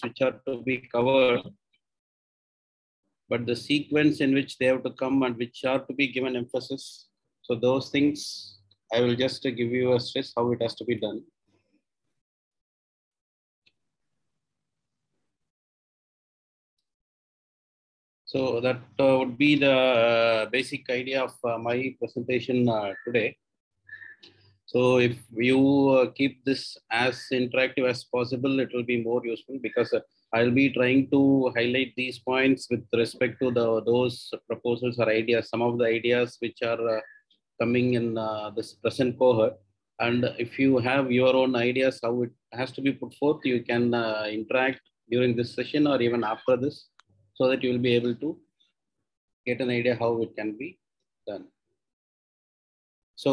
which are to be covered, but the sequence in which they have to come and which are to be given emphasis. So those things, I will just give you a stress how it has to be done. So that would be the basic idea of my presentation today. So if you keep this as interactive as possible, it will be more useful, because I'll be trying to highlight these points with respect to those proposals or ideas, some of the ideas which are coming in this present cohort. And if you have your own ideas how it has to be put forth, you can interact during this session or even after this, so that you will be able to get an idea how it can be done. So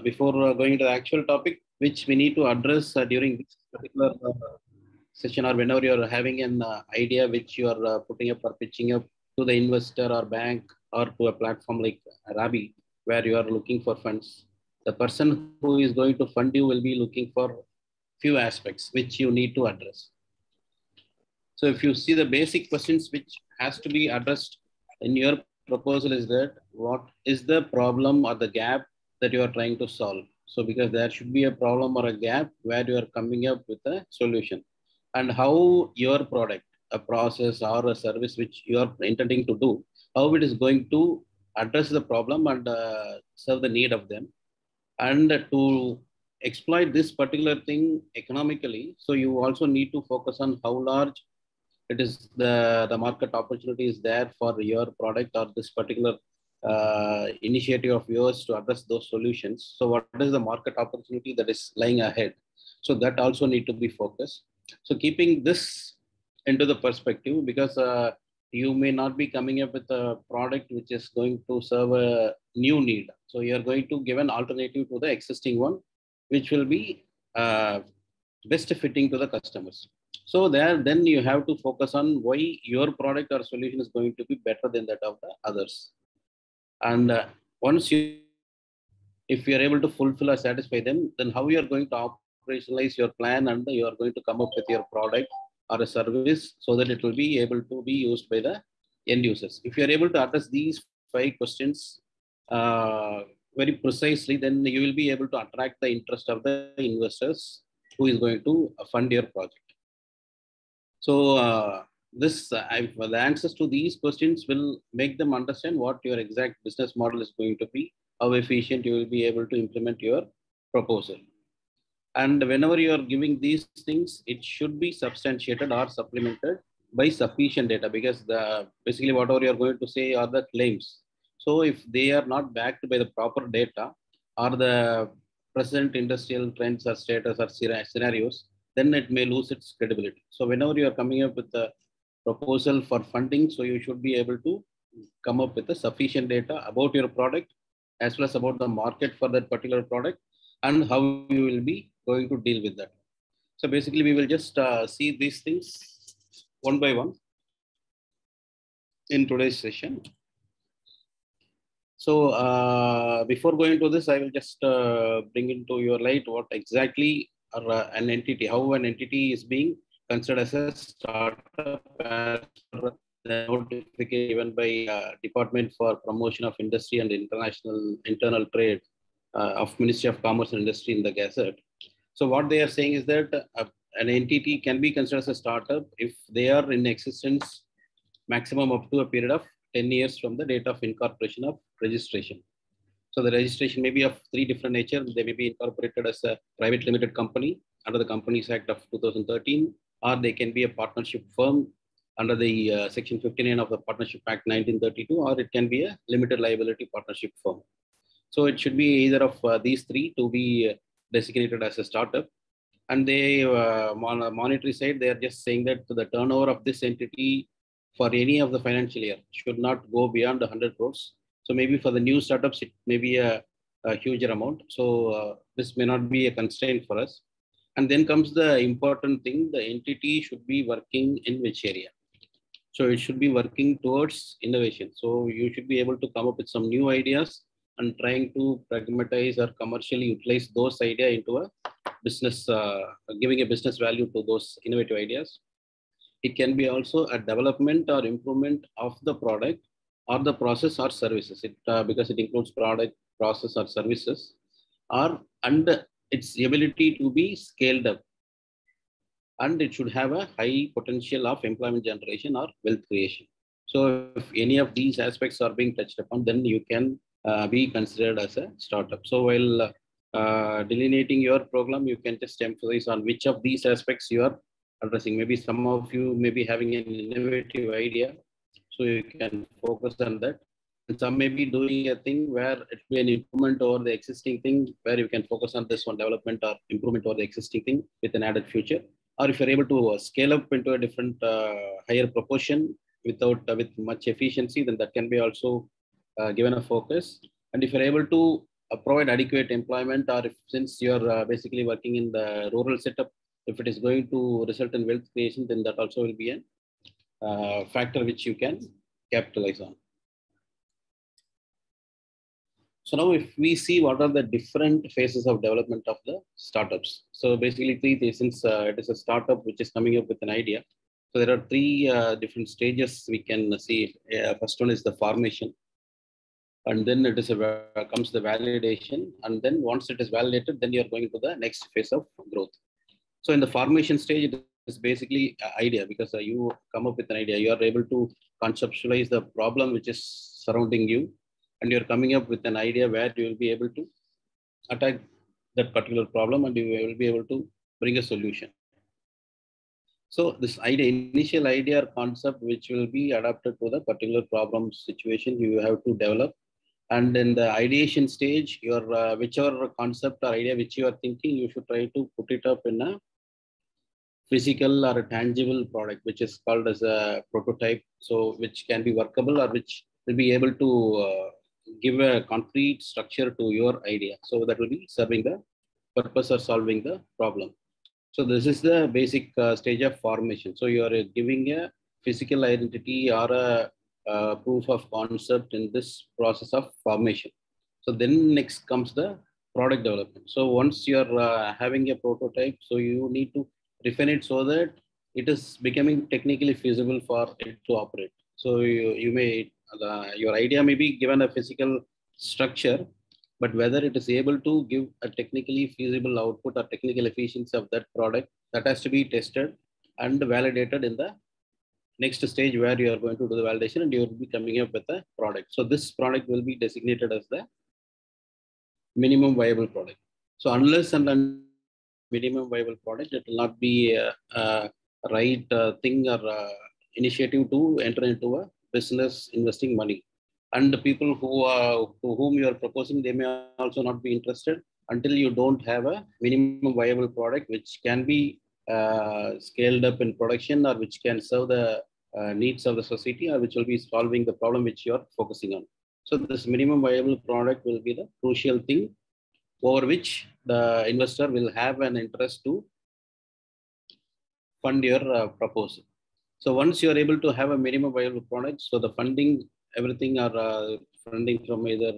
before going to the actual topic, which we need to address during this particular session, or whenever you are having an idea which you are putting up or pitching up to the investor or bank or to a platform like R-ABI, where you are looking for funds, the person who is going to fund you will be looking for few aspects which you need to address. So if you see the basic questions which has to be addressed in your proposal is that what is the problem or the gap that you are trying to solve? So because there should be a problem or a gap where you are coming up with a solution, and how your product, a process or a service which you are intending to do, how it is going to address the problem and serve the need of them, and to exploit this particular thing economically. So you also need to focus on how large it is the market opportunity is there for your product or this particular initiative of yours to address those solutions. So what is the market opportunity that is lying ahead? So that also need to be focused. So keeping this into the perspective, because you may not be coming up with a product which is going to serve a new need. So you're going to give an alternative to the existing one, which will be best fitting to the customers. So then you have to focus on why your product or solution is going to be better than that of the others. And once if you are able to fulfill or satisfy them, then how you are going to operationalize your plan, and you are going to come up with your product or a service so that it will be able to be used by the end users. If you are able to address these 5 questions very precisely, then you will be able to attract the interest of the investors who is going to fund your project. So the answers to these questions will make them understand what your exact business model is going to be, how efficient you will be able to implement your proposal. And whenever you are giving these things, it should be substantiated or supplemented by sufficient data, because basically whatever you are going to say are the claims. So if they are not backed by the proper data or the present industrial trends or status or scenarios, then it may lose its credibility. So whenever you are coming up with a proposal for funding, so you should be able to come up with a sufficient data about your product, as well as about the market for that particular product, and how you will be going to deal with that. So basically we will just see these things one by one in today's session. So before going to this, I will just bring into your light what exactly are an entity, how an entity is being considered as a startup as per the notification given by Department for Promotion of Industry and Internal Trade of Ministry of Commerce and Industry in the Gazette. So what they are saying is that an entity can be considered as a startup if they are in existence maximum up to a period of 10 years from the date of incorporation of registration. So the registration may be of 3 different nature. They may be incorporated as a private limited company under the Companies Act of 2013, or they can be a partnership firm under the Section 59 of the Partnership Act 1932, or it can be a limited liability partnership firm. So it should be either of these 3 to be designated as a startup. And they, on a monetary side, they are just saying that the turnover of this entity for any of the financial year should not go beyond 100 crores. So maybe for the new startups, it may be a huge amount. So this may not be a constraint for us. And then comes the important thing, the entity should be working in which area. So it should be working towards innovation. So you should be able to come up with some new ideas and trying to pragmatize or commercially utilize those ideas into a business, giving a business value to those innovative ideas. It can be also a development or improvement of the product or the process or services. Because it includes product, process, or services, or and its ability to be scaled up, and it should have a high potential of employment generation or wealth creation. So if any of these aspects are being touched upon, then you can be considered as a startup. So while delineating your program, you can just emphasize on which of these aspects you are addressing. Maybe some of you may be having an innovative idea, so you can focus on that. And some may be doing a thing where it will be an improvement over the existing thing, where you can focus on this one, development or improvement over the existing thing with an added feature. Or if you're able to scale up into a different higher proportion with much efficiency, then that can be also given a focus. And if you're able to provide adequate employment, or if since you're basically working in the rural setup, if it is going to result in wealth creation, then that also will be a factor which you can capitalize on. So now if we see what are the different phases of development of the startups. So basically since it is a startup which is coming up with an idea, so there are three different stages we can see. First one is the formation. And then it is comes the validation. And then once it is validated, then you're going to the next phase of growth. So in the formation stage, it is basically idea, because you come up with an idea. You are able to conceptualize the problem which is surrounding you, and you're coming up with an idea where you will be able to attack that particular problem, and you will be able to bring a solution. So this idea, initial idea or concept, which will be adapted to the particular problem situation you have to develop. And in the ideation stage, your whichever concept or idea which you are thinking, you should try to put it up in a physical or a tangible product, which is called as a prototype. So which can be workable, or which will be able to give a concrete structure to your idea. So that will be serving the purpose or solving the problem. So this is the basic stage of formation. So you are giving a physical identity or a proof of concept in this process of formation. So then next comes the product development. So once you're having a prototype, so you need to refine it so that it is becoming technically feasible for it to operate. So you may, your idea may be given a physical structure, but whether it is able to give a technically feasible output or technical efficiency of that product, that has to be tested and validated in the next stage, where you are going to do the validation and you will be coming up with a product. So this product will be designated as the minimum viable product. So unless and minimum viable product, it will not be a right thing or initiative to enter into a business investing money. And the people to whom you are proposing, they may also not be interested until you don't have a minimum viable product which can be scaled up in production, or which can serve the needs of the society, or which will be solving the problem which you are focusing on. So this minimum viable product will be the crucial thing over which the investor will have an interest to fund your proposal. So once you are able to have a minimum viable product, so the funding, everything are funding from either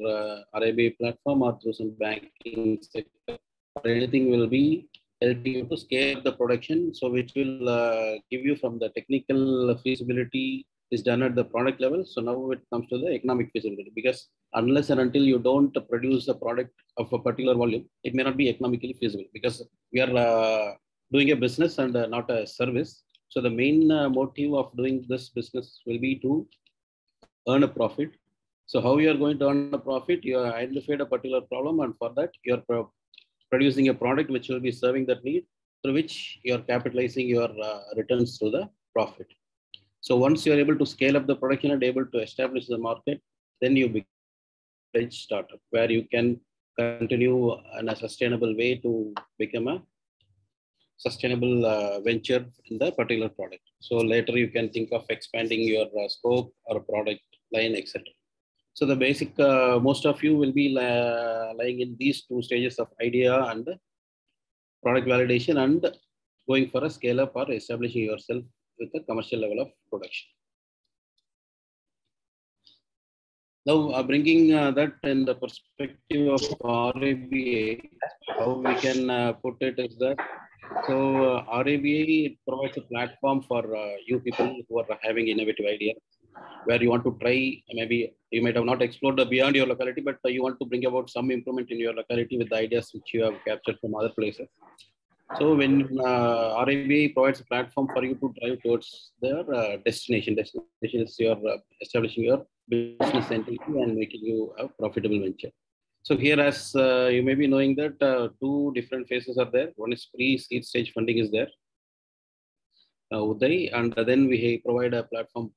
R-ABI platform or through some banking sector or anything, will be helping you to scale the production. So which will give you from the technical feasibility is done at the product level. So now it comes to the economic feasibility, because unless and until you don't produce a product of a particular volume, it may not be economically feasible, because we are doing a business and not a service. So the main motive of doing this business will be to earn a profit. So how you are going to earn a profit? You have identified a particular problem, and for that you are producing a product which will be serving that need, through which you are capitalizing your returns through the profit. So once you are able to scale up the production and able to establish the market, then you become a startup, where you can continue in a sustainable way to become a sustainable venture in the particular product. So later you can think of expanding your scope or product line, etc. So the basic, most of you will be lying in these two stages of idea and product validation, and going for a scale up or establishing yourself with a commercial level of production. Now, bringing that in the perspective of R-ABI, how we can put it is that So R-ABI provides a platform for you people who are having innovative ideas, where you want to try, maybe you might have not explored beyond your locality, but you want to bring about some improvement in your locality with the ideas which you have captured from other places. So when R-ABI provides a platform for you to drive towards their destination. Destination is your establishing your business entity and making you a profitable venture. So here, as you may be knowing that two different phases are there. One is pre-seed stage funding is there, Uday, and then we provide a platform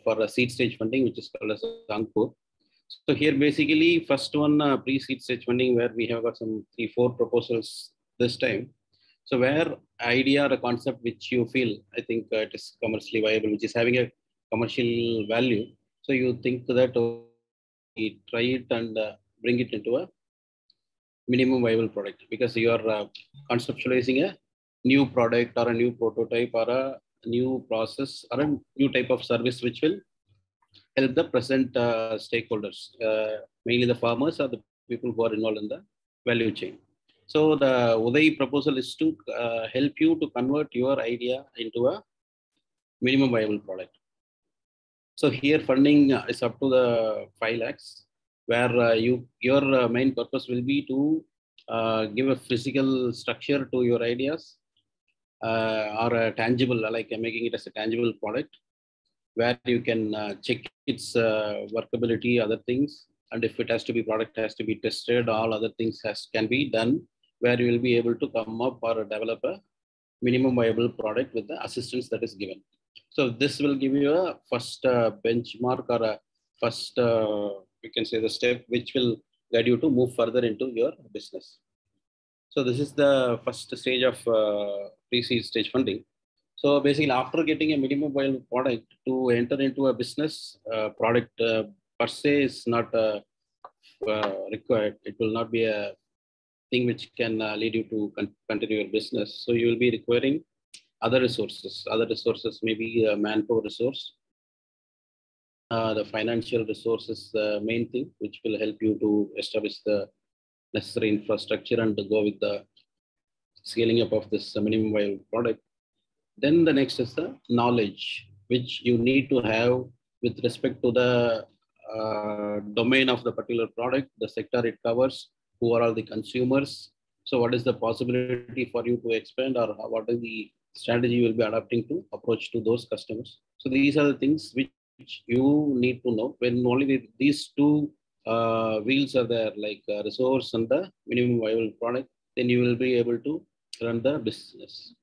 for a seed stage funding, which is called as Ankur. So here, basically, first one pre-seed stage funding, where we have got some 3-4 proposals this time. So where idea or a concept which you feel, I think it is commercially viable, which is having a commercial value. So you think that we try it and bring it into a minimum viable product, because you are conceptualizing a new product or a new prototype or a new process or a new type of service which will help the present stakeholders, mainly the farmers or the people who are involved in the value chain. So the Uday proposal is to help you to convert your idea into a minimum viable product. So here funding is up to the 5 lakhs, where your main purpose will be to give a physical structure to your ideas, or a tangible, like making it as a tangible product, where you can check its workability, other things, and if it has to be product has to be tested, all other things can be done, where you will be able to come up or develop a minimum viable product with the assistance that is given. So this will give you a first benchmark, or a first, we can say, the step which will guide you to move further into your business. So this is the first stage of pre-seed stage funding. So basically, after getting a minimum viable product, to enter into a business, product per se is not required. It will not be a thing which can lead you to continue your business. So you will be requiring other resources. Other resources may be manpower resource. The financial resource is the main thing which will help you to establish the necessary infrastructure and to go with the scaling up of this minimum viable product. Then the next is the knowledge which you need to have with respect to the domain of the particular product, the sector it covers, who are all the consumers. So what is the possibility for you to expand, or what is the strategy you will be adapting to approach to those customers. So these are the things which you need to know. When only these two wheels are there, like resource and the minimum viable product, then you will be able to run the business.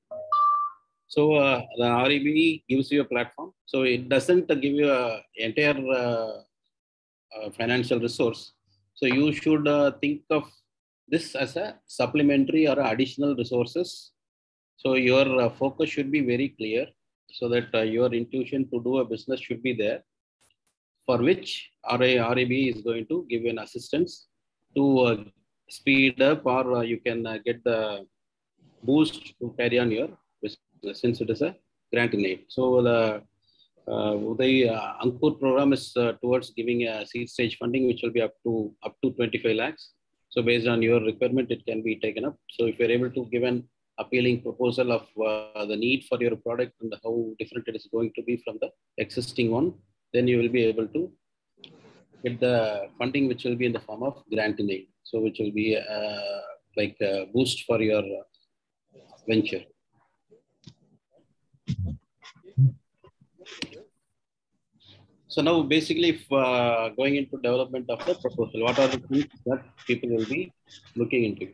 So the R-ABI gives you a platform. So it doesn't give you an entire financial resource. So you should think of this as a supplementary or additional resources. So your focus should be very clear, so that your intuition to do a business should be there, for which R-ABI is going to give you an assistance to speed up, or you can get the boost to carry on your business, since it is a grant in aid. So the Ankur program is towards giving a seed stage funding, which will be up to 25 lakhs. So based on your requirement, it can be taken up. So if you're able to give an appealing proposal of the need for your product and how different it is going to be from the existing one, then you will be able to get the funding, which will be in the form of grant in aid. So which will be like a boost for your venture. So now basically, if going into development of the proposal, what are the things that people will be looking into?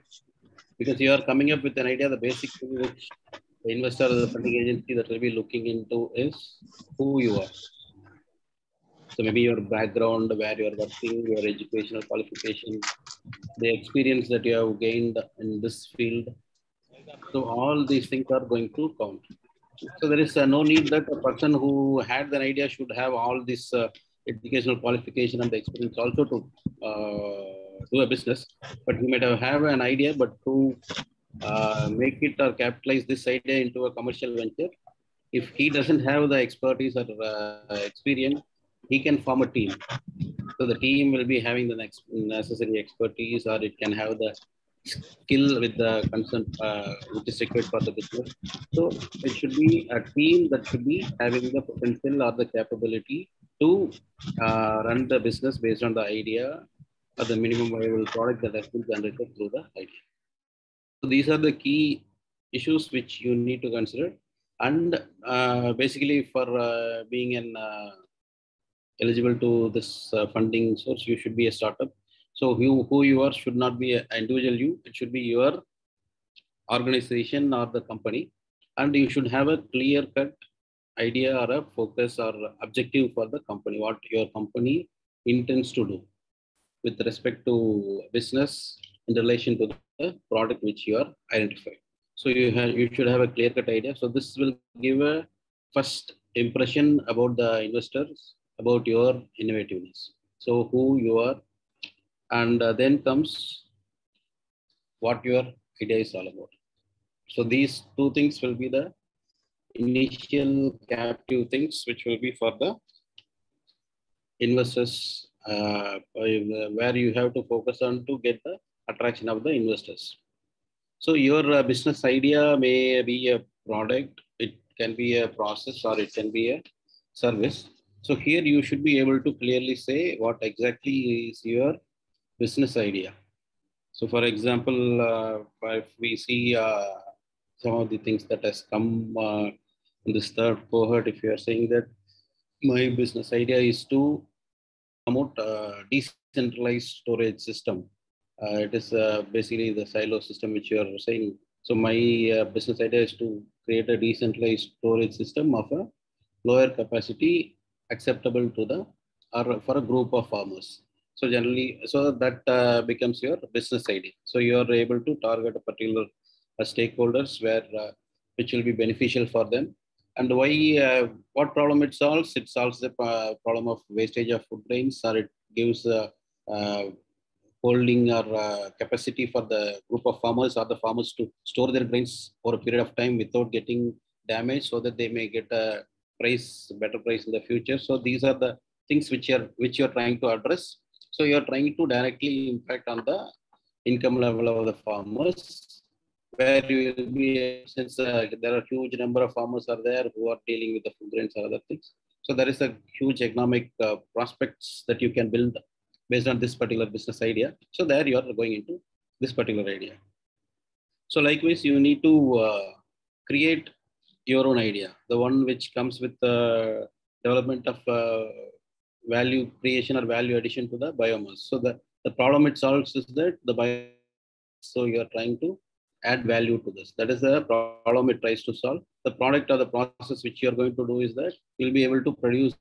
Because you are coming up with an idea, the basic thing which the investor or the funding agency that will be looking into is who you are. So maybe your background, where you are working, your educational qualification, the experience that you have gained in this field. So all these things are going to count. So there is no need that a person who had an idea should have all this educational qualification and the experience also to do a business. But he might have an idea, but to make it or capitalize this idea into a commercial venture, if he doesn't have the expertise or experience, he can form a team. So the team will be having the necessary expertise, or it can have the skill with the concern which is required for the business. So it should be a team that should be having the potential or the capability to run the business based on the idea or the minimum viable product that has been generated through the idea. So these are the key issues which you need to consider. And basically, for being an eligible to this funding source, you should be a startup. So who you are should not be an individual you. It should be your organization or the company, and you should have a clear cut idea or a focus or objective for the company, what your company intends to do with respect to business in relation to the product which you are identified. So you should have a clear cut idea. So this will give a first impression about the investors about your innovativeness. So who you are, and then comes what your idea is all about. So these two things will be the initial captive things which will be for the investors, where you have to focus on to get the attraction of the investors. So your business idea may be a product, it can be a process, or it can be a service. So here you should be able to clearly say what exactly is your business idea. So for example, if we see some of the things that has come in this third cohort, if you are saying that my business idea is to promote decentralized storage system. It is basically the silo system which you are saying. So my business idea is to create a decentralized storage system of a lower capacity acceptable to the or for a group of farmers. So generally, so that becomes your business idea. So you are able to target a particular stakeholders where which will be beneficial for them. And why? What problem it solves? It solves the problem of wastage of food grains, or it gives uh, holding or capacity for the group of farmers or the farmers to store their grains for a period of time without getting damaged, so that they may get a better price in the future. So these are the things which you're trying to address. So you're trying to directly impact on the income level of the farmers, where you will be, since there are huge number of farmers are there who are dealing with the food grains or other things. So there is a huge economic prospects that you can build based on this particular business idea. So there you are going into this particular idea. So likewise, you need to create your own idea, the one which comes with the development of value creation or value addition to the biomass. So the problem it solves is that the biomass, so you are trying to add value to this. That is the problem it tries to solve. The product or the process which you are going to do is that you'll be able to produce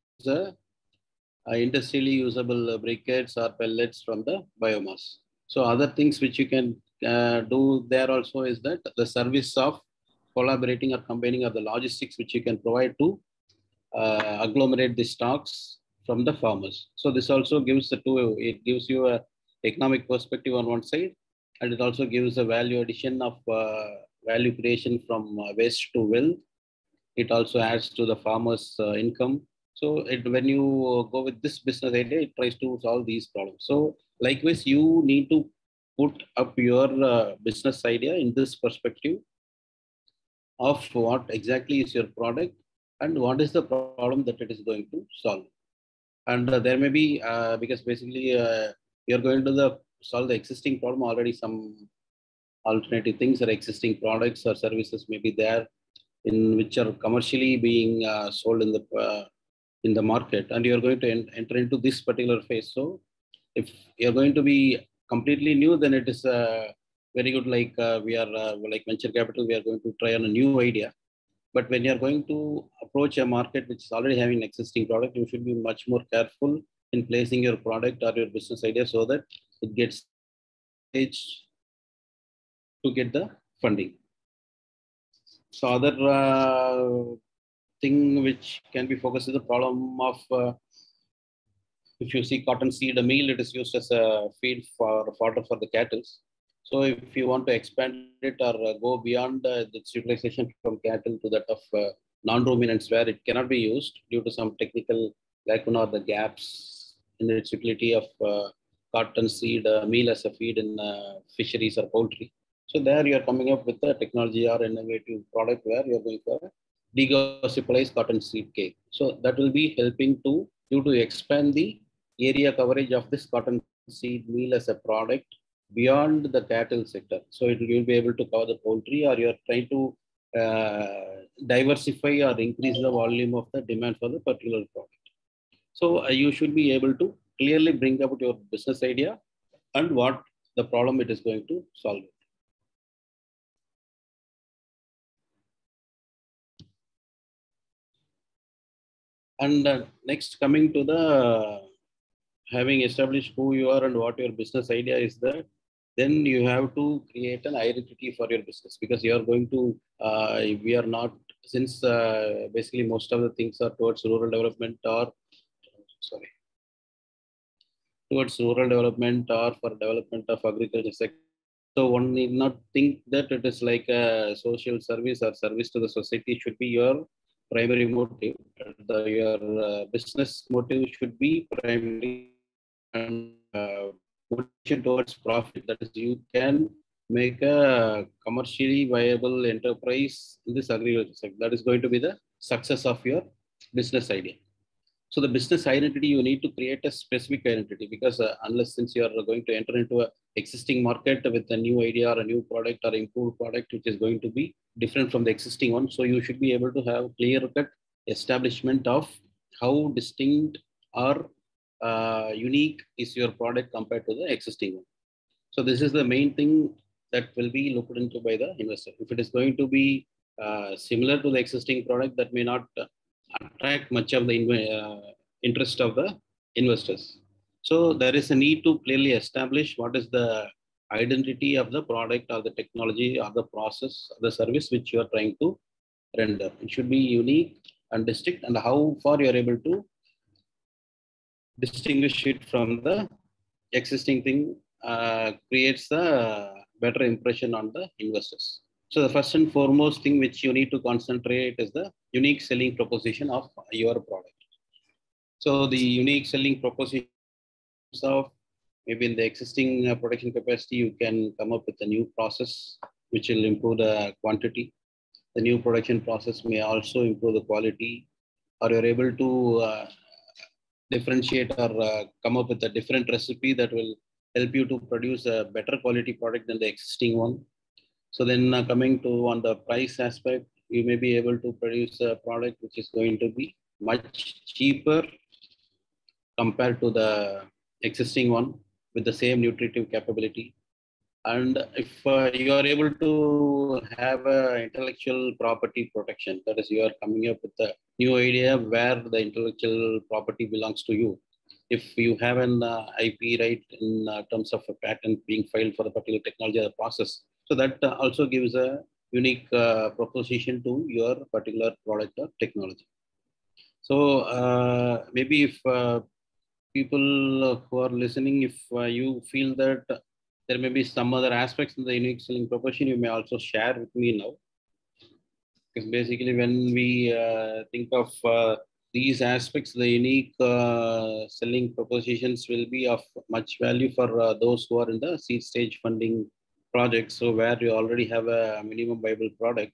industrially usable briquettes or pellets from the biomass. So other things which you can do there also is that the service of collaborating or combining of the logistics which you can provide to agglomerate the stocks from the farmers. So this also gives it gives you a economic perspective on one side, and it also gives a value addition of value creation from waste to wealth. It also adds to the farmers' income. So when you go with this business idea, it tries to solve these problems. So likewise, you need to put up your business idea in this perspective of what exactly is your product and what is the problem that it is going to solve. And there may be, because basically you're going to solve the existing problem already, some alternative things or existing products or services may be there in which are commercially being sold in the market, and you're going to enter into this particular phase. So if you're going to be completely new, then it is very good. Like we are like venture capital, we are going to try on a new idea. But when you're going to approach a market which is already having an existing product, you should be much more careful in placing your product or your business idea so that it gets to get the funding. So other thing which can be focused is the problem of if you see cotton seed meal, it is used as a feed for fodder for the cattle. So if you want to expand it or go beyond its utilization from cattle to that of non-ruminants, where it cannot be used due to some technical lacuna or the gaps in its utility of cotton seed meal as a feed in fisheries or poultry. So there you are coming up with a technology or innovative product where you are going for a degossipalized cotton seed cake. So that will be helping to you to expand the area coverage of this cotton seed meal as a product beyond the cattle sector. So it will be able to cover the poultry, or you are trying to diversify or increase the volume of the demand for the particular product. So you should be able to clearly bring about your business idea and what the problem it is going to solve. And next, coming to the having established who you are and what your business idea is, that then you have to create an identity for your business, because you are going to we are not, since basically most of the things are towards rural development or sorry towards rural development or for development of agriculture sector. So one need not think that it is like a social service or service to the society should be your primary motive. Your business motive should be primary, and motivation towards profit. That is, you can make a commercially viable enterprise in this agriculture sector. That is going to be the success of your business idea. So the business identity, you need to create a specific identity, because unless, since you are going to enter into a existing market with a new idea or a new product or improved product, which is going to be different from the existing one. So you should be able to have clear cut establishment of how distinct or unique is your product compared to the existing one. So this is the main thing that will be looked into by the investor. If it is going to be similar to the existing product, that may not attract much of the interest of the investors. So there is a need to clearly establish what is the identity of the product or the technology or the process or the service which you are trying to render. It should be unique and distinct, and how far you are able to distinguish it from the existing thing creates a better impression on the investors. So the first and foremost thing which you need to concentrate is the unique selling proposition of your product. So the unique selling proposition of, maybe in the existing production capacity, you can come up with a new process which will improve the quantity. The new production process may also improve the quality, or you're able to differentiate or come up with a different recipe that will help you to produce a better quality product than the existing one. So then coming to on the price aspect, you may be able to produce a product which is going to be much cheaper compared to the existing one with the same nutritive capability. And if you are able to have intellectual property protection, that is, you are coming up with a new idea where the intellectual property belongs to you. If you have an IP right in terms of a patent being filed for the particular technology or process, so that also gives a unique proposition to your particular product or technology. So maybe if people who are listening, if you feel that there may be some other aspects in the unique selling proposition, you may also share with me now. Because basically when we think of these aspects, the unique selling propositions will be of much value for those who are in the seed stage funding projects. So where you already have a minimum viable product,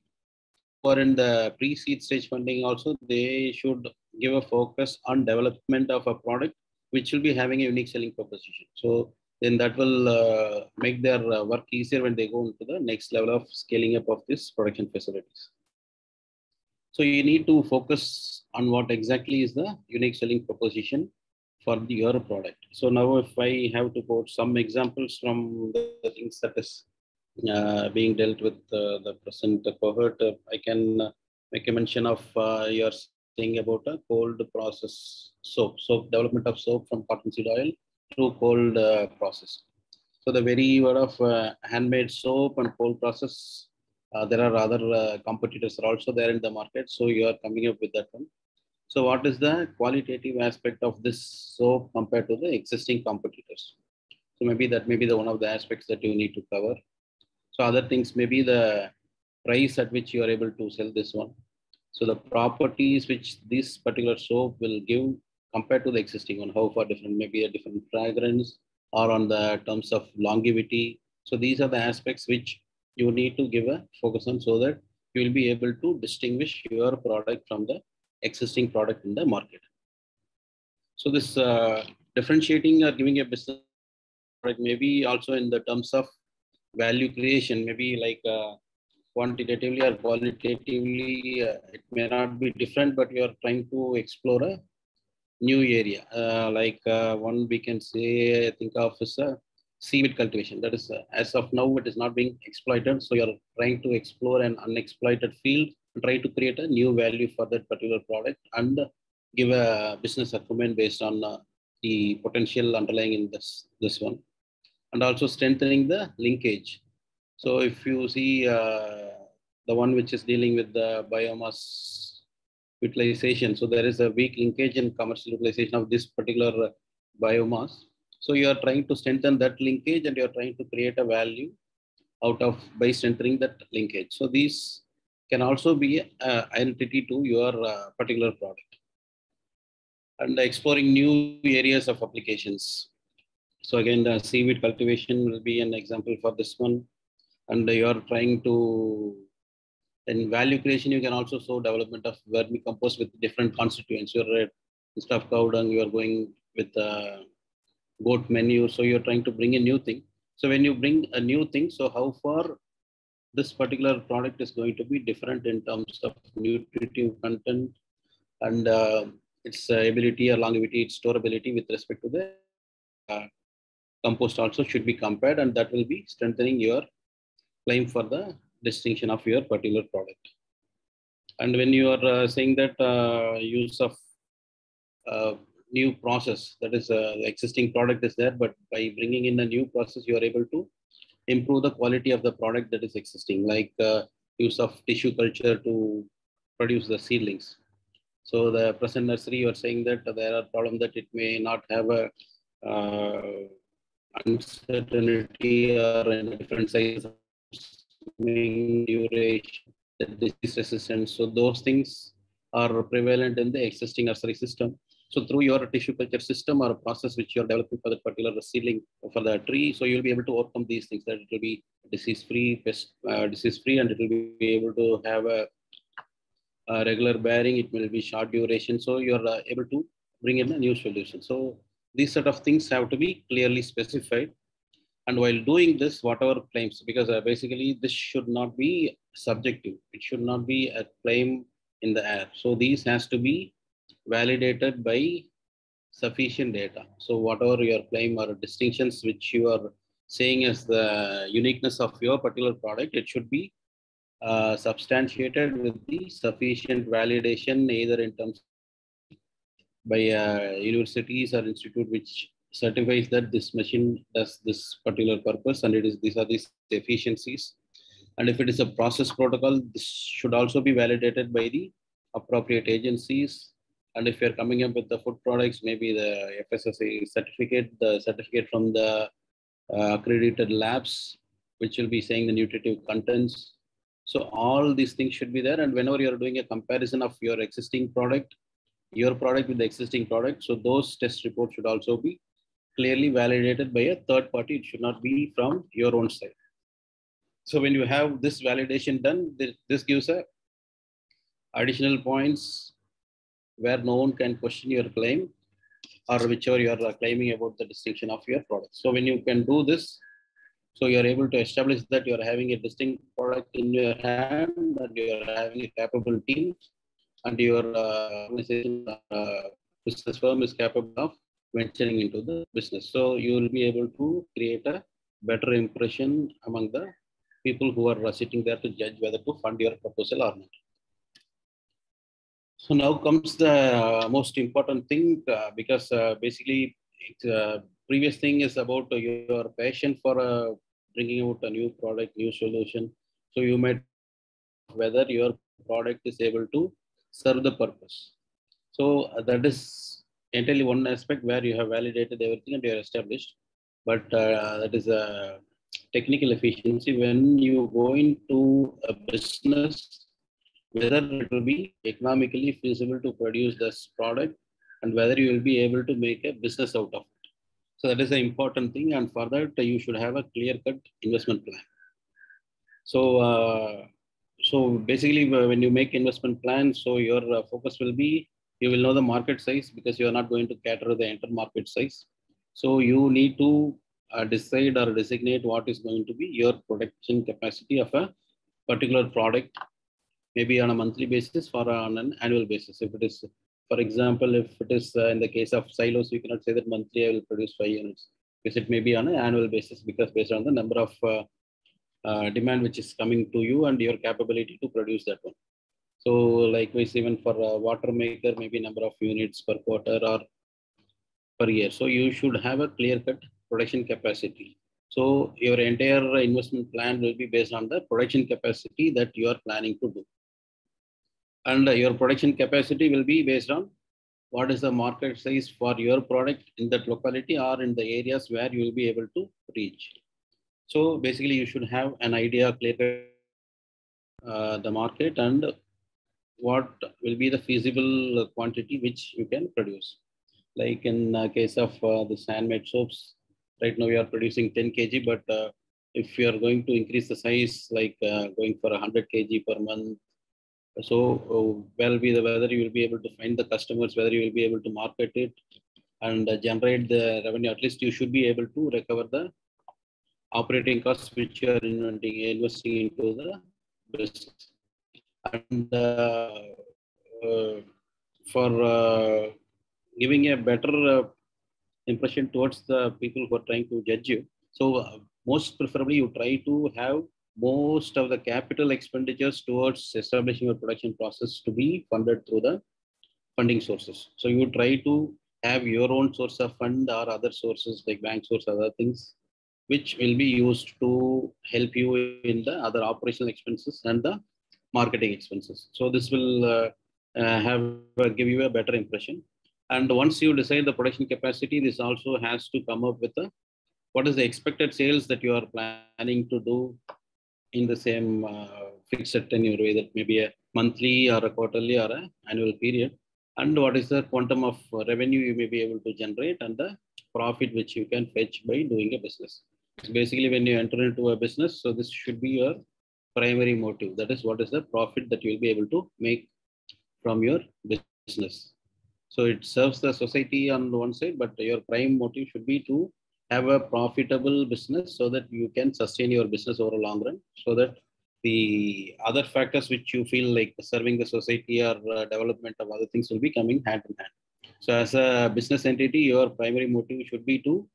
or in the pre-seed stage funding also, they should give a focus on development of a product which will be having a unique selling proposition. So then that will make their work easier when they go into the next level of scaling up of these production facilities. So you need to focus on what exactly is the unique selling proposition for your product. So now if I have to quote some examples from the things that is being dealt with the present cohort, I can make a mention of your saying about a cold process soap. So development of soap from cottonseed oil through cold process. So the very word of handmade soap and cold process, there are other competitors are also there in the market. So you are coming up with that one. So what is the qualitative aspect of this soap compared to the existing competitors? So maybe that may be the one of the aspects that you need to cover. So other things may be the price at which you are able to sell this one. So the properties which this particular soap will give compared to the existing one, how far different, maybe a different fragrance, or on the terms of longevity. So these are the aspects which you need to give a focus on so that you will be able to distinguish your product from the existing product in the market. So this differentiating or giving a business product maybe also in the terms of value creation, maybe like quantitatively or qualitatively, it may not be different, but you are trying to explore a new area. One we can say, think of as a seaweed cultivation. That is, as of now, it is not being exploited. So you're trying to explore an unexploited field and try to create a new value for that particular product and give a business acumen based on the potential underlying in this one. And also strengthening the linkage. So if you see the one which is dealing with the biomass utilization, so there is a weak linkage in commercial utilization of this particular biomass. So you are trying to strengthen that linkage and you are trying to create a value out of by strengthening that linkage. So these can also be an identity to your particular product. And exploring new areas of applications. So again, the seaweed cultivation will be an example for this one. And you are trying to, in value creation, you can also show development of vermicompost with different constituents. You're instead of cow dung, you are going with goat manure. So you're trying to bring a new thing. So when you bring a new thing, so how far this particular product is going to be different in terms of nutritive content and its ability or longevity, its storability with respect to the compost also should be compared, and that will be strengthening your claim for the distinction of your particular product. And when you are saying that use of new process, that is the existing product is there, but by bringing in a new process, you are able to improve the quality of the product that is existing, like use of tissue culture to produce the seedlings. So the present nursery, you are saying that there are problems that it may not have a uncertainty or in different sizes, duration, the disease resistance. So those things are prevalent in the existing nursery system. So through your tissue culture system or a process which you're developing for that particular seedling for the tree, so you'll be able to overcome these things, that it will be disease-free, disease-free, and it will be able to have a regular bearing, it will be short duration. So you're able to bring in a new solution. So these sort of things have to be clearly specified. And while doing this, whatever claims, because basically this should not be subjective. It should not be a claim in the air. So these has to be validated by sufficient data. So whatever your claim or distinctions which you are saying as the uniqueness of your particular product, it should be substantiated with the sufficient validation, either in terms by universities or institute which certifies that this machine does this particular purpose and it is these are these efficiencies. And if it is a process protocol, this should also be validated by the appropriate agencies. And if you're coming up with the food products, maybe the FSSAI certificate, the certificate from the accredited labs, which will be saying the nutritive contents. So all these things should be there. And whenever you're doing a comparison of your existing product, your product with the existing product, so those test reports should also be clearly validated by a third party. It should not be from your own side. So when you have this validation done, this gives a additional points where no one can question your claim or whichever you are claiming about the distinction of your product. So when you can do this, so you're able to establish that you're having a distinct product in your hand and you're having a capable team and your organization business firm is capable of venturing into the business. So you will be able to create a better impression among the people who are sitting there to judge whether to fund your proposal or not. So now comes the most important thing because basically previous thing is about your passion for bringing out a new product, new solution. So you might whether your product is able to serve the purpose. So that is entirely one aspect where you have validated everything and you are established. But that is a technical efficiency. When you go into a business, whether it will be economically feasible to produce this product and whether you will be able to make a business out of it. So that is the important thing. And for that, you should have a clear-cut investment plan. So basically, when you make investment plans, so your focus will be, you will know the market size because you are not going to cater the entire market size. So you need to decide or designate what is going to be your production capacity of a particular product, maybe on a monthly basis or on an annual basis. If it is, for example, if it is in the case of silos, you cannot say that monthly I will produce 5 units, because it may be on an annual basis, because based on the number of demand which is coming to you and your capability to produce that one. So likewise, even for a water maker, maybe number of units per quarter or per year. So you should have a clear-cut production capacity. So your entire investment plan will be based on the production capacity that you are planning to do. And your production capacity will be based on what is the market size for your product in that locality or in the areas where you will be able to reach. So basically, you should have an idea clear the market and what will be the feasible quantity which you can produce. Like in case of the handmade soaps, right now we are producing 10 kg, but if you are going to increase the size, like going for 100 kg per month, so well be the whether you will be able to find the customers, whether you will be able to market it and generate the revenue. At least you should be able to recover the operating costs which you are investing into the business. And for giving a better impression towards the people who are trying to judge you, so most preferably you try to have most of the capital expenditures towards establishing your production process to be funded through the funding sources. So you try to have your own source of fund or other sources like bank source, other things, which will be used to help you in the other operational expenses and the marketing expenses. So this will give you a better impression. And once you decide the production capacity, this also has to come up with what is the expected sales that you are planning to do in the same fixed tenure way, that may be a monthly or a quarterly or an annual period. And what is the quantum of revenue you may be able to generate and the profit which you can fetch by doing a business. So basically, when you enter into a business, so this should be your primary motive. That is, what is the profit that you will be able to make from your business. So it serves the society on one side, but your prime motive should be to have a profitable business so that you can sustain your business over a long run, so that the other factors which you feel like serving the society or development of other things will be coming hand in hand. So as a business entity, your primary motive should be to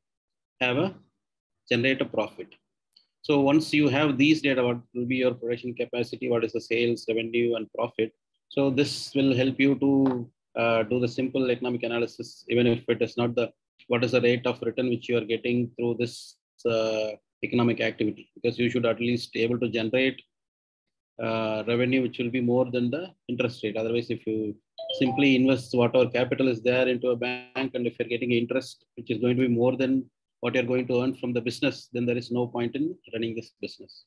generate a profit. So once you have these data, what will be your production capacity, what is the sales, revenue, and profit. So this will help you to do the simple economic analysis, even if it is not what is the rate of return which you are getting through this economic activity, because you should at least be able to generate revenue which will be more than the interest rate. Otherwise, if you simply invest whatever capital is there into a bank, and if you're getting interest which is going to be more than what you're going to earn from the business, then there is no point in running this business.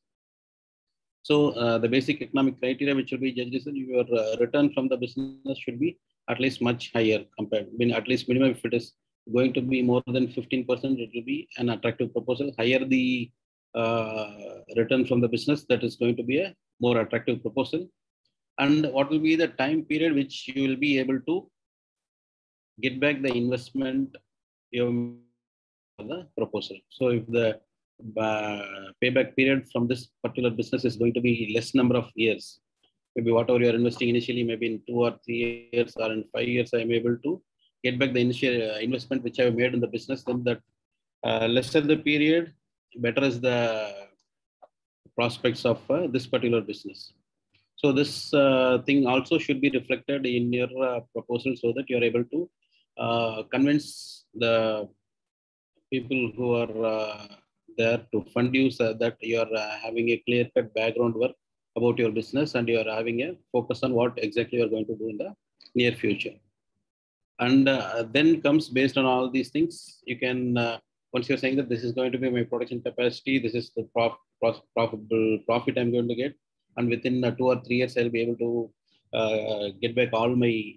So the basic economic criteria which will be judged is that your return from the business should be at least much higher compared, at least minimum. If it is going to be more than 15%, it will be an attractive proposal. Higher the return from the business, that is going to be a more attractive proposal. And what will be the time period which you will be able to get back the investment you the proposal. So if the payback period from this particular business is going to be less number of years, maybe whatever you are investing initially, maybe in 2 or 3 years or in 5 years, I am able to get back the initial investment which I have made in the business, then that lesser the period, better is the prospects of this particular business. So this thing also should be reflected in your proposal, so that you are able to convince the people who are there to fund you, so that you are having a clear-cut background work about your business, and you are having a focus on what exactly you are going to do in the near future. And then comes, based on all these things, you can, once you're saying that this is going to be my production capacity, this is the profitable profit I'm going to get, and within 2 or 3 years, I'll be able to get back all my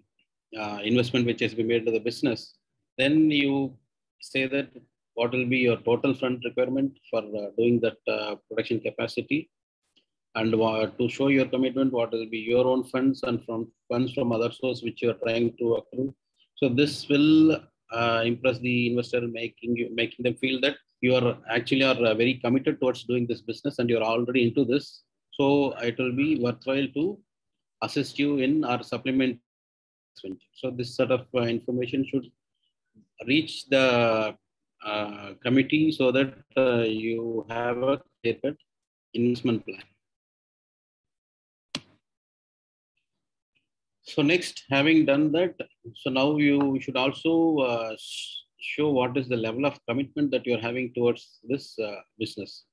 investment which has been made to the business. Then you say that what will be your total fund requirement for doing that production capacity, and to show your commitment, what will be your own funds and from funds from other source which you are trying to accrue. So this will impress the investor, making them feel that you are actually very committed towards doing this business and you're already into this. So it will be worthwhile to assist you in or supplement. So this sort of information should reach the committee so that you have a clear-cut investment plan. So next, having done that, so now you should also show what is the level of commitment that you're having towards this business.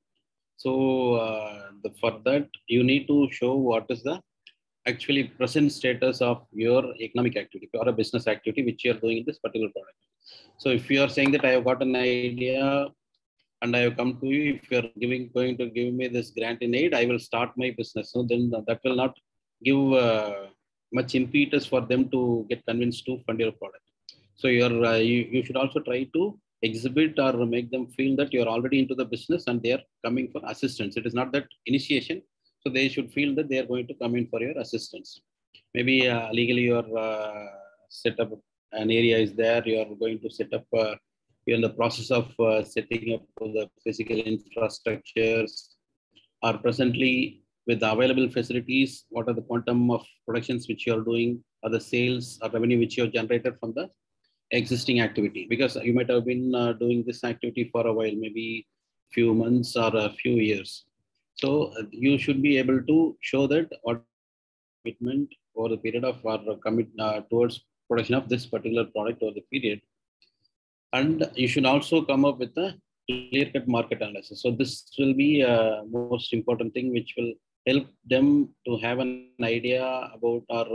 So for that, you need to show what is the actually present status of your economic activity or a business activity which you're doing in this particular product. So if you are saying that I have got an idea and I have come to you, if you're going to give me this grant in aid, I will start my business. So then that will not give much impetus for them to get convinced to fund your product. So you should also try to exhibit or make them feel that you're already into the business and they're coming for assistance. It is not that initiation. So they should feel that they are going to come in for your assistance. Maybe legally your set up an area is there. You are going to set up, you're in the process of setting up the physical infrastructures, or presently with the available facilities, what are the quantum of productions which you are doing, or the sales or revenue which you have generated from the existing activity. Because you might have been doing this activity for a while, maybe few months or a few years. So you should be able to show that what commitment over the period of our commit towards production of this particular product over the period. And you should also come up with a clear-cut market analysis. So this will be a most important thing which will help them to have an idea about or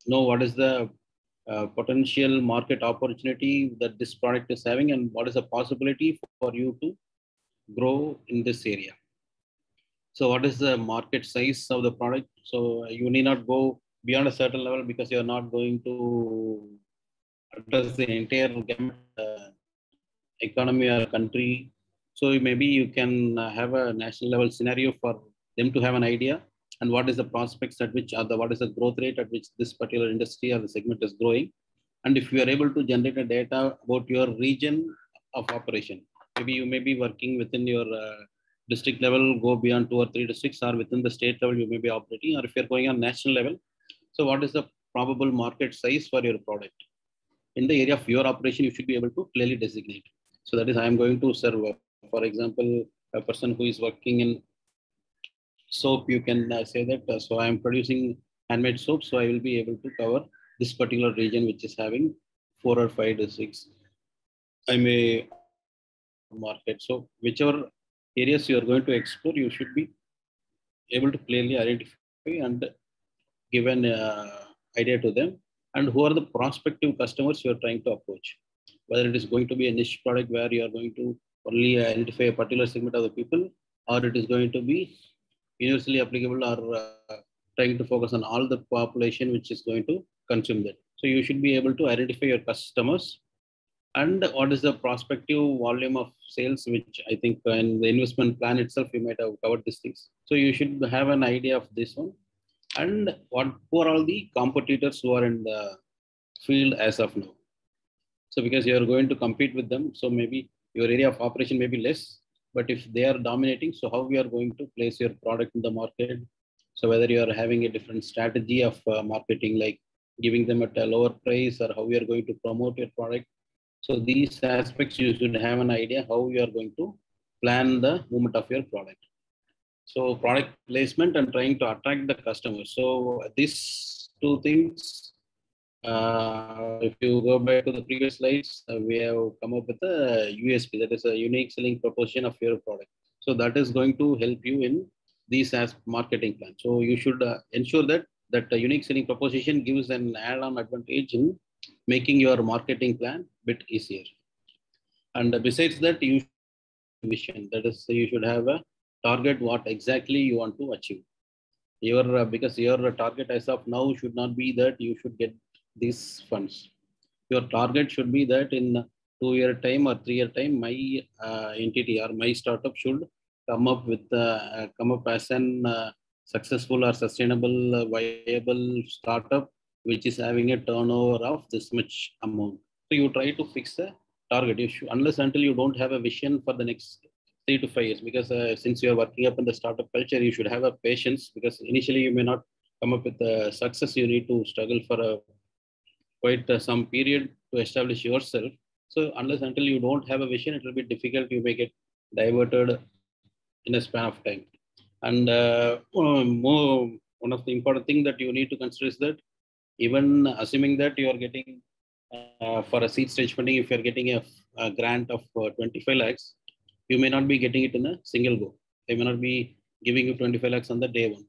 know what is the potential market opportunity that this product is having and what is the possibility for you to grow in this area. So what is the market size of the product? So you need not go beyond a certain level because you're not going to address the entire gamut economy or country. So maybe you can have a national level scenario for them to have an idea and what is the prospects at which what is the growth rate at which this particular industry or the segment is growing. And if you are able to generate a data about your region of operation, maybe you may be working within your district level, go beyond 2 or 3 districts, or within the state level you may be operating, or if you're going on national level. So what is the probable market size for your product? In the area of your operation, you should be able to clearly designate. So that is, I am going to serve, for example, a person who is working in soap, you can say that, so I am producing handmade soap, so I will be able to cover this particular region, which is having 4 or 5 districts. I may market. So whichever areas you are going to explore, you should be able to clearly identify and give an idea to them, and who are the prospective customers you are trying to approach. Whether it is going to be a niche product where you are going to only identify a particular segment of the people, or it is going to be universally applicable, or trying to focus on all the population which is going to consume that. So you should be able to identify your customers and what is the prospective volume of sales, which I think in the investment plan itself, you might have covered these things. So you should have an idea of this one. And who are all the competitors who are in the field as of now. So because you are going to compete with them, so maybe your area of operation may be less, but if they are dominating, so how we are going to place your product in the market? So whether you are having a different strategy of marketing, like giving them at a lower price, or how we are going to promote your product. So these aspects, you should have an idea how you are going to plan the movement of your product. So product placement and trying to attract the customers. So these two things, if you go back to the previous slides, we have come up with a USP, that is a unique selling proposition of your product. So that is going to help you in these as marketing plan. So you should ensure that a unique selling proposition gives an add-on advantage in making your marketing plan a bit easier. And besides that, you mission, that is, you should have a target what exactly you want to achieve. Your because your target as of now should not be that you should get these funds. Your target should be that in 2-year time or 3-year time, my entity or my startup should come up as an successful or sustainable, viable startup, which is having a turnover of this much amount. So you try to fix a target. You should, unless until you don't have a vision for the next 3 to 5 years, because since you are working up in the startup culture, you should have a patience, because initially you may not come up with the success. You need to struggle for a quite some period to establish yourself. So unless until you don't have a vision, it will be difficult. You may get diverted in a span of time. And one of the important thing that you need to consider is that even assuming that you are getting for a seed stage funding, if you are getting a grant of 25 lakhs, you may not be getting it in a single go. They may not be giving you 25 lakhs on the day one.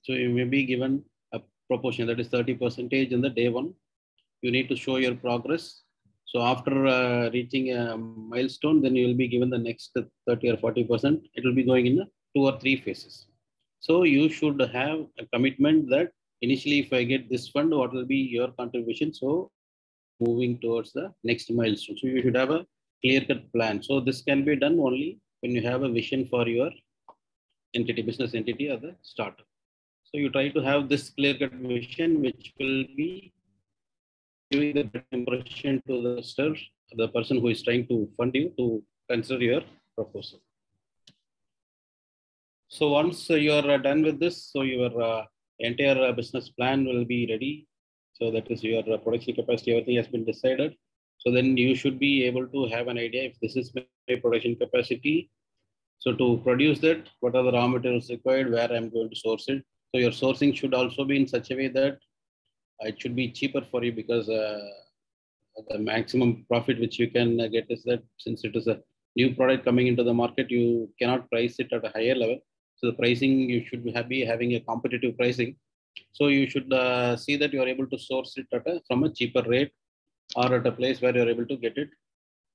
So you may be given a proportion, that is 30% in the day one. You need to show your progress. So after reaching a milestone, then you will be given the next 30 or 40%. It will be going in 2 or 3 phases. So you should have a commitment that initially, if I get this fund, what will be your contribution? So moving towards the next milestone. So you should have a clear-cut plan. So this can be done only when you have a vision for your entity, business entity, or the startup. So you try to have this clear-cut vision, which will be giving the better impression to the investor, the person who is trying to fund you, to consider your proposal. So once you are done with this, so your entire business plan will be ready. So that is your production capacity, everything has been decided. So then you should be able to have an idea if this is my production capacity. So to produce that, what are the raw materials required, where I'm going to source it. So your sourcing should also be in such a way that it should be cheaper for you, because the maximum profit which you can get is that since it is a new product coming into the market, you cannot price it at a higher level. So the pricing, you should be having a competitive pricing. So you should see that you are able to source it from a cheaper rate, or at a place where you're able to get it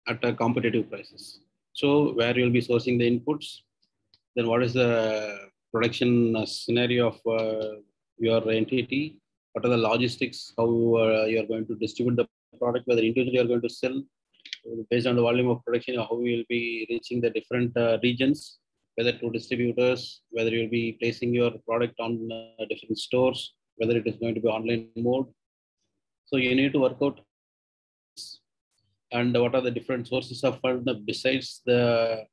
at a competitive prices. So where you'll be sourcing the inputs, then what is the production scenario of your entity, what are the logistics, how you are going to distribute the product, whether individually you are going to sell, based on the volume of production, how you will be reaching the different regions, whether to distributors, whether you'll be placing your product on different stores, whether it is going to be online mode. So you need to work out and what are the different sources of fund besides the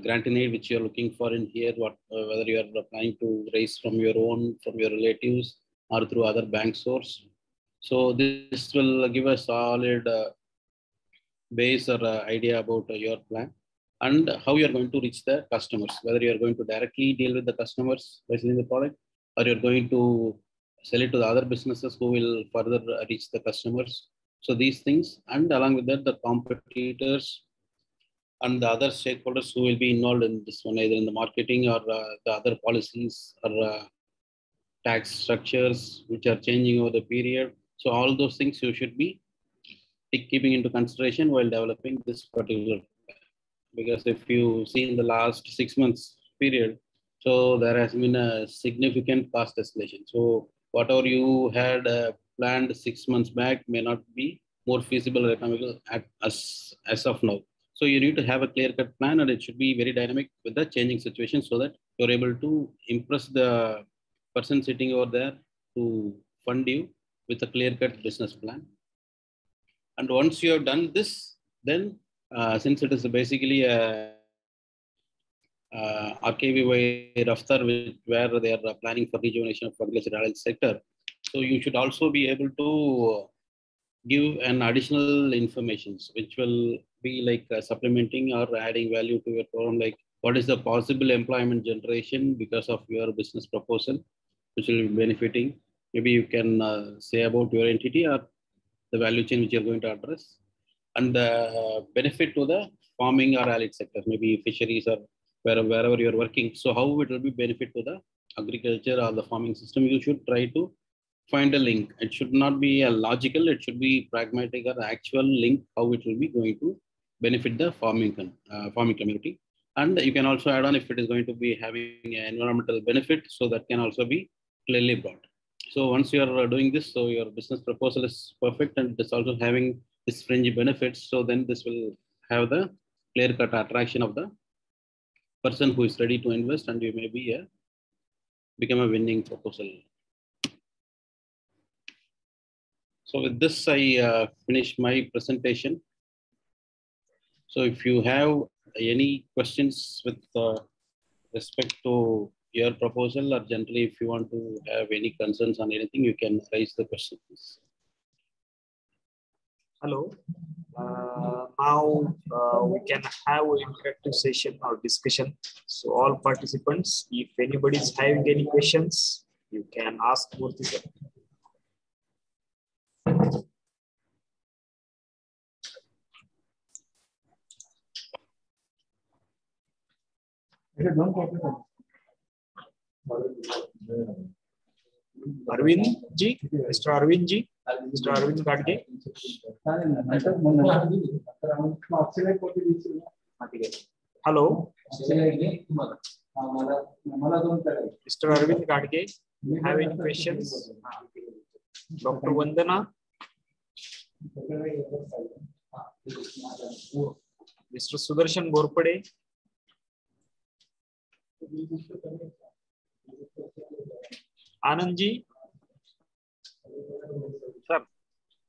grant in aid which you're looking for in here, whether you are planning to raise from your own, from your relatives, or through other bank source. So this will give a solid base or idea about your plan and how you're going to reach the customers, whether you're going to directly deal with the customers by selling the product, or you're going to sell it to the other businesses who will further reach the customers. So these things, and along with that, the competitors and the other stakeholders who will be involved in this one, either in the marketing or the other policies or tax structures which are changing over the period. So all those things you should be keeping into consideration while developing this particular plan. Because if you see in the last 6 months period, so there has been a significant cost escalation. So whatever you had planned 6 months back may not be more feasible or economical as of now. So you need to have a clear-cut plan, and it should be very dynamic with the changing situation, so that you're able to impress the person sitting over there to fund you with a clear-cut business plan. And once you have done this, then since it is basically a R-ABI Raftar, where they are planning for rejuvenation of agricultural sector, so you should also be able to give an additional information, which will be like supplementing or adding value to your program, like what is the possible employment generation because of your business proposal, which will be benefiting. Maybe you can say about your entity or the value chain which you're going to address, and the benefit to the farming or allied sector, maybe fisheries or wherever you're working. So how it will be benefit to the agriculture or the farming system, you should try to find a link. It should not be a logical, it should be pragmatic or actual link, how it will be going to benefit the farming community. And you can also add on if it is going to be having an environmental benefit, so that can also be clearly brought. So once you are doing this, so your business proposal is perfect and it's also having this fringe benefits. So then this will have the clear-cut attraction of the person who is ready to invest, and you may be become a winning proposal. So with this, I finish my presentation. So if you have any questions with respect to your proposal, or generally if you want to have any concerns on anything, you can raise the questions. Hello. Now we can have an interactive session or discussion. So all participants, if anybody is having any questions, you can ask Murthy sir. Arvind ji, Mr. Arvind ji, Mr. Arvind Gadge. Hello. Mr. Arvind Gadge, have any questions? Dr. Vandana. Mr. Sudarshan Borpade. Anandji. Sir.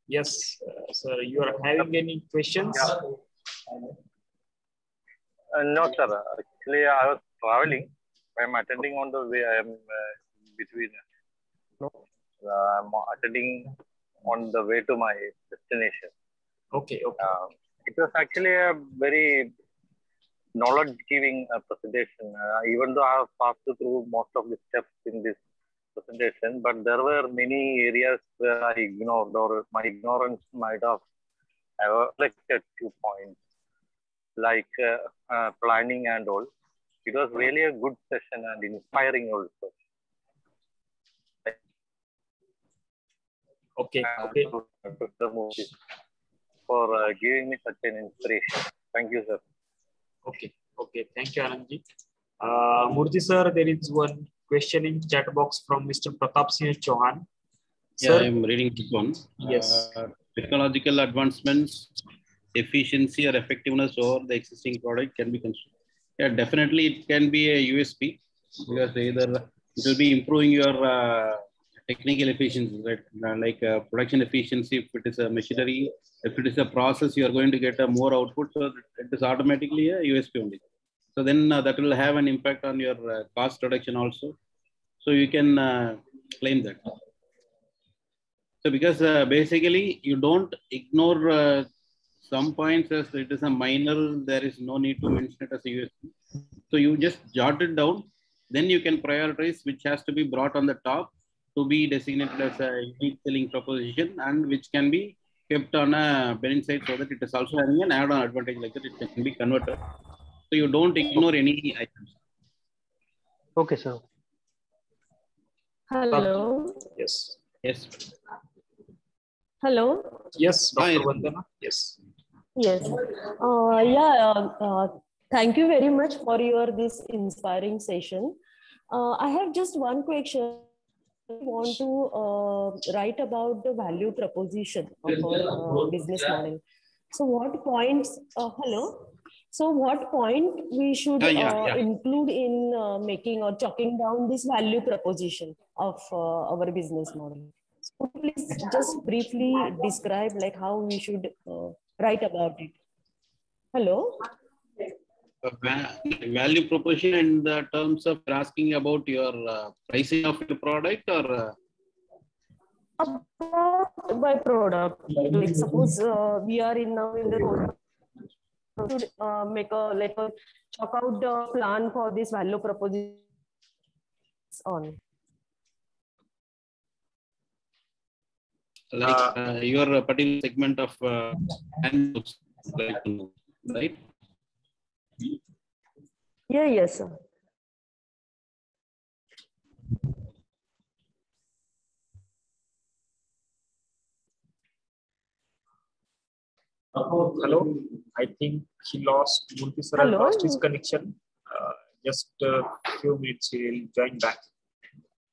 Yes, sir. You are having any questions? No, sir. Actually, I was traveling. I am attending on the way. I am between. I'm attending on the way to my destination. Okay. Okay. It was actually a very knowledge-giving presentation. Even though I have passed through most of the steps in this presentation, but there were many areas where I ignored, or my ignorance might have reflected 2 points, like planning and all. It was really a good session and inspiring also. Okay. Okay. For giving me such an inspiration. Thank you, sir. Okay. Okay. Thank you, Anandji. Murthy sir, there is one question in chat box from Mr. Pratap Singh Chauhan. Yeah, Sir, I am reading this one. Yes. Technological advancements, efficiency or effectiveness over the existing product can be considered. Yeah, definitely it can be a USP, because either it will be improving your technical efficiency, right? Like production efficiency. If it is a machinery, if it is a process, you are going to get a more output. So it is automatically a USP only. So then that will have an impact on your cost reduction also. So you can claim that. So because basically you don't ignore some points as it is a minor, there is no need to mention it as a USP. So you just jot it down, then you can prioritize which has to be brought on the top to be designated as a unique selling proposition, and which can be kept on a benefit side, so that it is also having an add-on advantage, like that it can be converted. So you don't ignore any items. Okay, sir. Hello. Yes. Yes. Hello. Yes, Dr. Hi. Vandana. Yes. Yes. Thank you very much for this inspiring session. I have just one question. I want to write about the value proposition of our business model. So what points? Hello. So what point we should include in making or chalking down this value proposition of our business model? So please just briefly describe like how we should write about it. Hello. Value proposition in the terms of asking about your pricing of your product, or about by product. Like suppose we are in the should make a chalk out the plan for this value proposition on. like your particular segment of right? Yeah, yes, sir. Hello. I think he lost. Murthy sir has lost his connection. Just a few minutes, he will join back.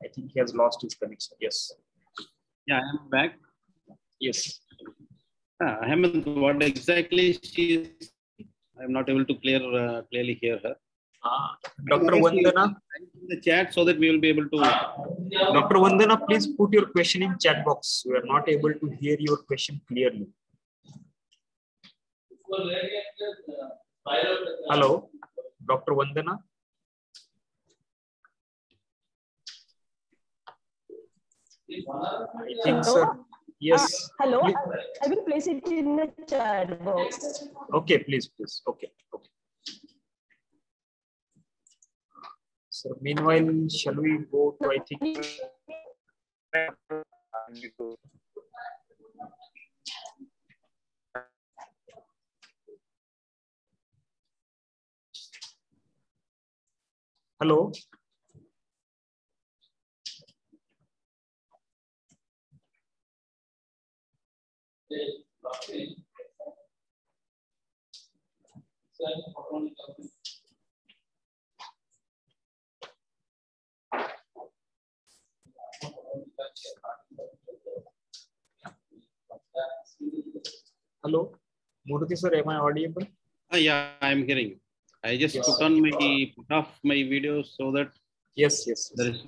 I think he has lost his connection. Yes. Yeah, I am back. Yes. Hemant, what exactly she is, I'm not able to clearly hear her. Dr. Vandana. In the chat so that we will be able to. Dr. Vandana, please put your question in chat box. We are not able to hear your question clearly. Hello, Dr. Vandana. I think, sir. Yes. Hello. I will place it in the chat box. Okay, please. Okay. So meanwhile, shall we go to, I think. Hello. Hello, Murthy sir, am I audible? Yeah, I'm hearing you. I just Yes. put off my video so that Yes. there is.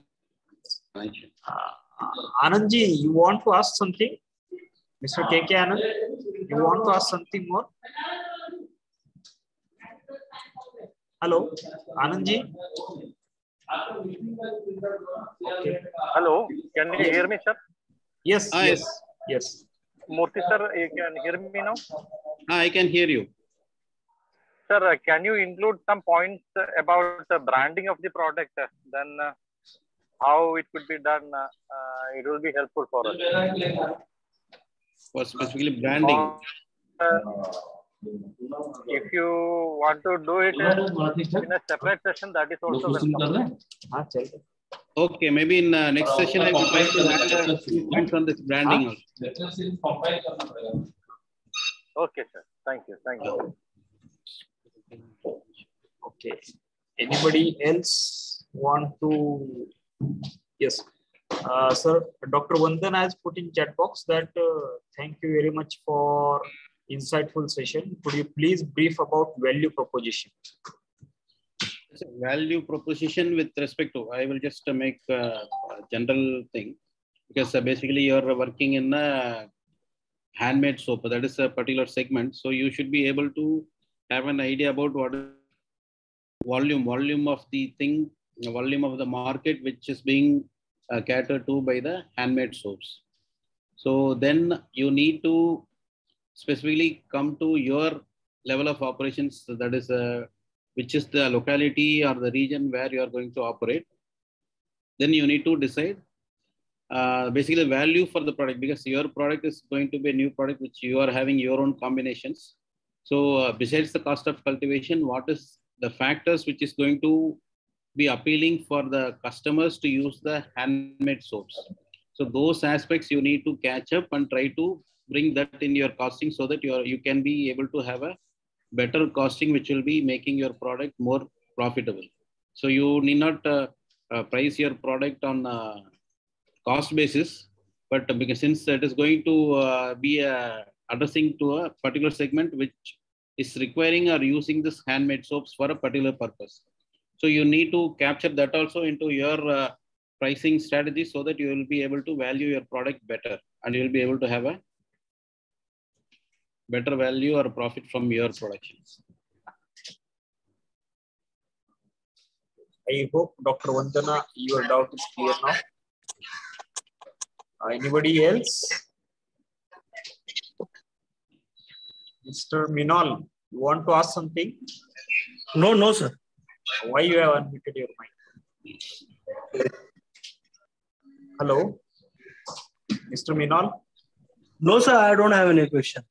Anandji, you want to ask something? Mr. KK Anand, you want to ask something more? Hello, Anandji. Okay. Hello, can you hear me, sir? Yes. Murthy sir, you can hear me now? I can hear you. Sir, can you include some points about the branding of the product? Then how it could be done? It will be helpful for us. For specifically branding. If you want to do it in a separate session, that is also welcome. Okay, maybe in next session I will try to add a few points on this branding also. Okay, sir. Thank you. Okay. Anybody else want to? Yes. Sir, Dr. Vandana has put in chat box that thank you very much for insightful session. Could you please brief about value proposition? Value proposition with respect to, I will just make a general thing, because basically you're working in a handmade soap, that is a particular segment. So you should be able to have an idea about what is volume of the thing, volume of the market, which is being catered to by the handmade soaps. So then you need to specifically come to your level of operations, that is which is the locality or the region where you are going to operate. Then you need to decide basically the value for the product, because your product is going to be a new product which you are having your own combinations. So besides the cost of cultivation, what is the factors which is going to be appealing for the customers to use the handmade soaps? So those aspects you need to catch up and try to bring that in your costing, so that you can be able to have a better costing, which will be making your product more profitable. So you need not price your product on cost basis, but because since it is going to be addressing to a particular segment which is requiring or using this handmade soaps for a particular purpose. So you need to capture that also into your pricing strategy, so that you will be able to value your product better and you will be able to have a better value or profit from your productions. I hope, Dr. Vandana, your doubt is clear now. Anybody else? Mr. Minal, you want to ask something? No, sir. Why you have unmuted your mic? Hello, Mr. Minal? No, sir, I don't have any question.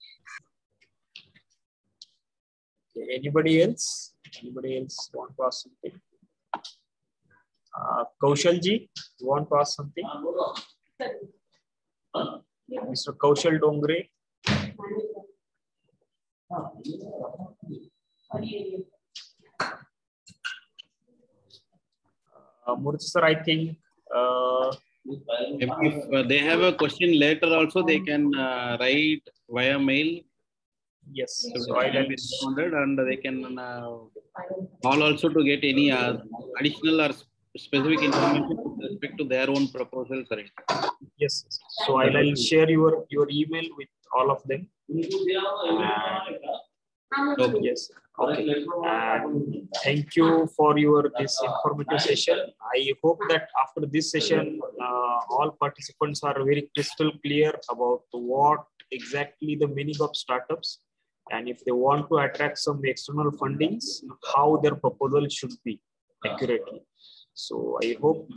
Okay, anybody else? Anybody else want to ask something? Kaushalji, you want to ask something? Mr. Kaushal Dongre? Murthy sir, I think If they have a question later also, they can write via mail. Yes. So So I'll responded, and they can call also to get any additional or specific information with respect to their own proposal. Correct. Yes. So I'll share your email with all of them. Okay. Yes. Okay. And thank you for this informative session. I hope that after this session, all participants are very crystal clear about what exactly the meaning of startups, and if they want to attract some external fundings, how their proposal should be accurately. So I hope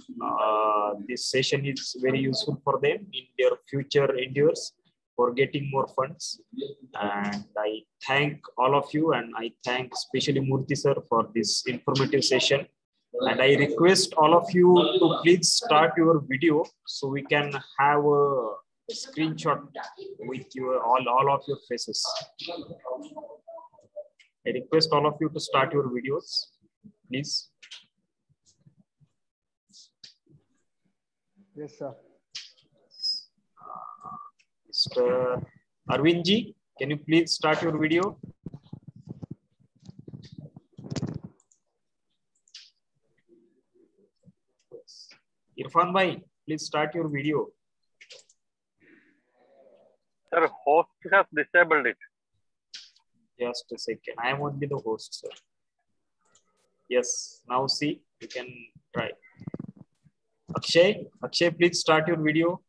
this session is very useful for them in their future endeavors for getting more funds. And I thank all of you, and I thank especially Murthy sir for this informative session. And I request all of you to please start your video so we can have a screenshot with your all of your faces. I request all of you to start your videos, please. Yes, sir. Mr. Arvindji, can you please start your video? Irfan bhai, please start your video. Sir, host has disabled it. Just a second. I am only the host, sir. Yes, now see, you can try. Akshay, please start your video.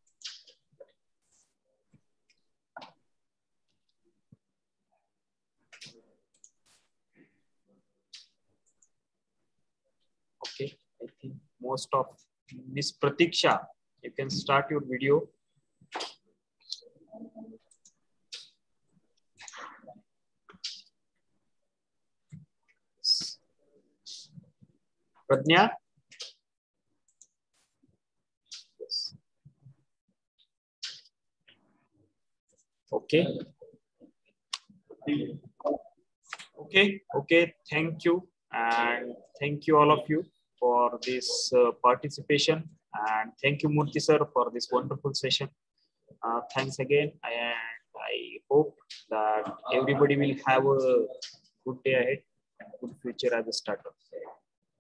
Okay, I think most of Miss Pratiksha, you can start your video. Pradnya? Yes. Okay. Okay. Thank you. And thank you all of you for this participation. And thank you, Murthy sir, for this wonderful session. Thanks again. And I hope that everybody will have a good day ahead and good future as a startup.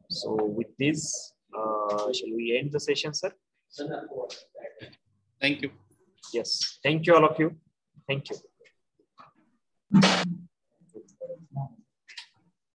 So with this, shall we end the session, sir? Thank you. Yes. Thank you, all of you. Thank you.